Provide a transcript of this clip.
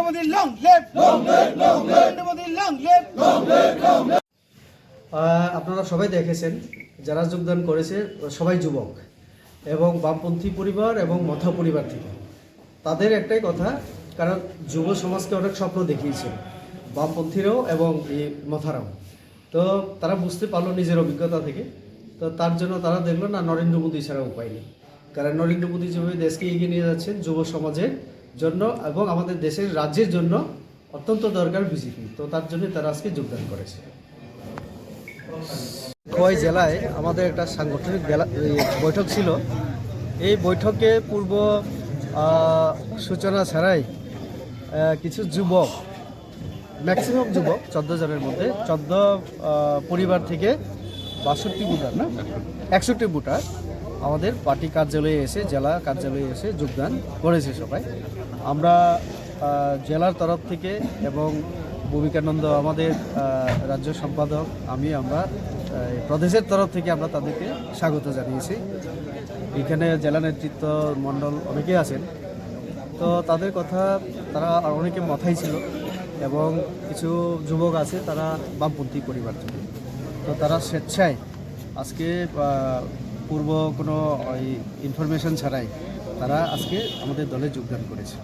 Modi long live, Narendra Modi long live. আপনারা সবাই দেখেছেন যারা যোগদান করেছে সবাই যুবক এবং বামপন্থী পরিবার এবং মথা পরিবার থেকে। তাদের একটাই কথা, কারণ যুব সমাজকে অনেক স্বপ্ন দেখিয়েছে বামপন্থীরাও এবং এই মথারাও। তো তারা বুঝতে পারলো নিজের অভিজ্ঞতা থেকে, তো তার জন্য তারা দেখলো না নরেন্দ্র মোদী ছাড়া উপায় নেই। কারণ নরেন্দ্র মোদী যেভাবে দেশকে এগিয়ে নিয়ে যাচ্ছেন যুব সমাজের জন্য এবং আমাদের দেশের রাজ্যের জন্য অত্যন্ত দরকার বিজেপি। তো তার জন্য তারা আজকে যোগদান করেছে। খোয়াই জেলায় আমাদের একটা সাংগঠনিক বৈঠক ছিল। এই বৈঠকে পূর্ব সূচনা ছাড়াই কিছু যুবক, ম্যাক্সিমাম যুবক 14 জনের মধ্যে 14 পরিবার থেকে 62 ভোটার না 61 ভোটার আমাদের পার্টি কার্যালয়ে এসে, জেলা কার্যালয়ে এসে যোগদান করেছে সবাই। আমরা জেলার তরফ থেকে এবং ভূমিকানন্দ আমাদের রাজ্য সম্পাদক, আমরা প্রদেশের তরফ থেকে আমরা তাদেরকে স্বাগত জানিয়েছি। এখানে জেলা নেতৃত্ব মণ্ডল অনেকে আছেন, তো তাদের কথা তারা অনেকে মাথায় ছিল এবং কিছু যুবক আছে তারা বামপন্থী পরিবার থেকে। তো তারা স্বেচ্ছায় আজকে পূর্ব কোনো ইনফরমেশন ছাড়াই তারা আজকে আমাদের দলে যোগদান করেছে।